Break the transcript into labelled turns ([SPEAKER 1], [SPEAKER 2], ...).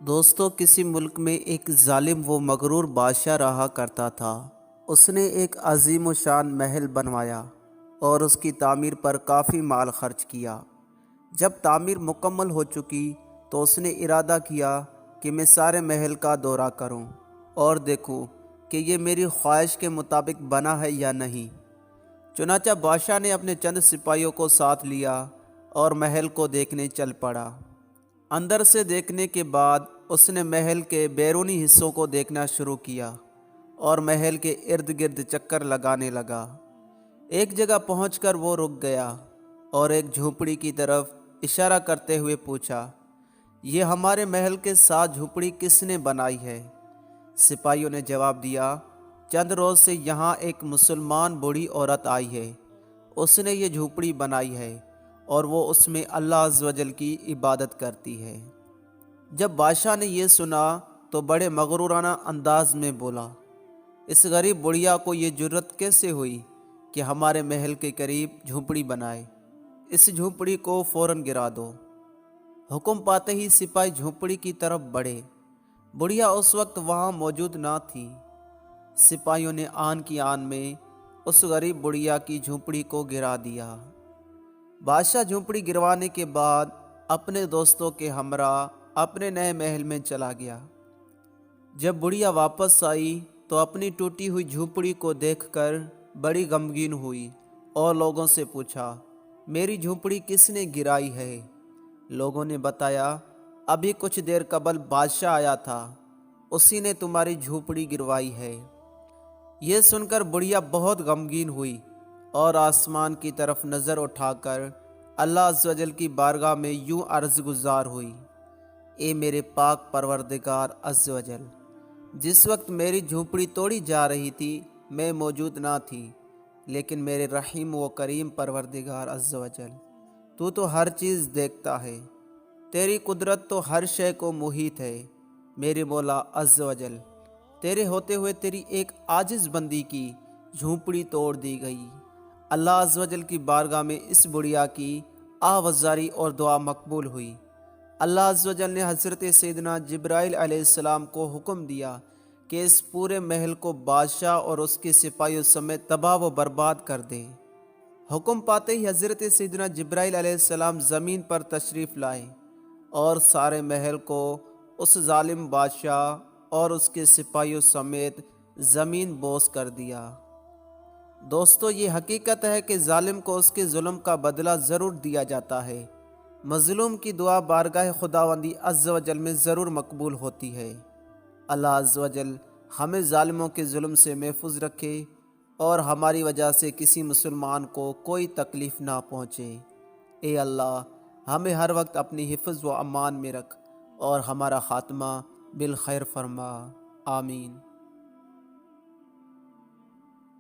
[SPEAKER 1] دوستو، کسی ملک میں ایک ظالم و مغرور بادشاہ رہا کرتا تھا۔ اس نے ایک عظیم و شان محل بنوایا اور اس کی تعمیر پر کافی مال خرچ کیا۔ جب تعمیر مکمل ہو چکی تو اس نے ارادہ کیا کہ میں سارے محل کا دورہ کروں اور دیکھوں کہ یہ میری خواہش کے مطابق بنا ہے یا نہیں۔ چنانچہ بادشاہ نے اپنے چند سپاہیوں کو ساتھ لیا اور محل کو دیکھنے چل پڑا۔ اندر سے دیکھنے کے بعد اس نے محل کے بیرونی حصوں کو دیکھنا شروع کیا اور محل کے ارد گرد چکر لگانے لگا۔ ایک جگہ پہنچ کر وہ رک گیا اور ایک جھونپڑی کی طرف اشارہ کرتے ہوئے پوچھا، یہ ہمارے محل کے ساتھ جھونپڑی کس نے بنائی ہے؟ سپاہیوں نے جواب دیا، چند روز سے یہاں ایک مسلمان بوڑھی عورت آئی ہے، اس نے یہ جھونپڑی بنائی ہے اور وہ اس میں اللہ عز و جل کی عبادت کرتی ہے۔ جب بادشاہ نے یہ سنا تو بڑے مغرورانہ انداز میں بولا، اس غریب بڑھیا کو یہ جرت کیسے ہوئی کہ ہمارے محل کے قریب جھونپڑی بنائے؟ اس جھونپڑی کو فوراً گرا دو۔ حکم پاتے ہی سپاہی جھونپڑی کی طرف بڑھے۔ بڑھیا اس وقت وہاں موجود نہ تھی۔ سپاہیوں نے آن کی آن میں اس غریب بڑھیا کی جھونپڑی کو گرا دیا۔ بادشاہ جھونپڑی گروانے کے بعد اپنے دوستوں کے ہمراہ اپنے نئے محل میں چلا گیا۔ جب بڑھیا واپس آئی تو اپنی ٹوٹی ہوئی جھونپڑی کو دیکھ کر بڑی غمگین ہوئی اور لوگوں سے پوچھا، میری جھونپڑی کس نے گرائی ہے؟ لوگوں نے بتایا، ابھی کچھ دیر قبل بادشاہ آیا تھا، اسی نے تمہاری جھونپڑی گروائی ہے۔ یہ سن کر بڑھیا بہت غمگین ہوئی اور آسمان کی طرف نظر اٹھا کر اللہ عز و جل کی بارگاہ میں یوں عرض گزار ہوئی، اے میرے پاک پروردگار عز و جل، جس وقت میری جھونپڑی توڑی جا رہی تھی میں موجود نہ تھی، لیکن میرے رحیم و کریم پروردگار عز و جل، تو ہر چیز دیکھتا ہے، تیری قدرت تو ہر شے کو محیط ہے۔ میرے مولا عز و جل، تیرے ہوتے ہوئے تیری ایک عاجز بندی کی جھونپڑی توڑ دی گئی۔ اللہ عز و جل کی بارگاہ میں اس بڑھیا کی آوازاری اور دعا مقبول ہوئی۔ اللہ عز و جل نے حضرت سیدنا جبرائیل علیہ السلام کو حکم دیا کہ اس پورے محل کو بادشاہ اور اس کے سپاہیوں سمیت تباہ و برباد کر دے۔ حکم پاتے ہی حضرت سیدنا جبرائیل علیہ السلام زمین پر تشریف لائے اور سارے محل کو اس ظالم بادشاہ اور اس کے سپاہیوں سمیت زمین بوس کر دیا۔ دوستو، یہ حقیقت ہے کہ ظالم کو اس کے ظلم کا بدلہ ضرور دیا جاتا ہے۔ مظلوم کی دعا بارگاہ خداوندی عز و جل میں ضرور مقبول ہوتی ہے۔ اللہ عز و جل ہمیں ظالموں کے ظلم سے محفوظ رکھے اور ہماری وجہ سے کسی مسلمان کو کوئی تکلیف نہ پہنچے۔ اے اللہ، ہمیں ہر وقت اپنی حفظ و امان میں رکھ اور ہمارا خاتمہ بالخیر فرما۔ آمین۔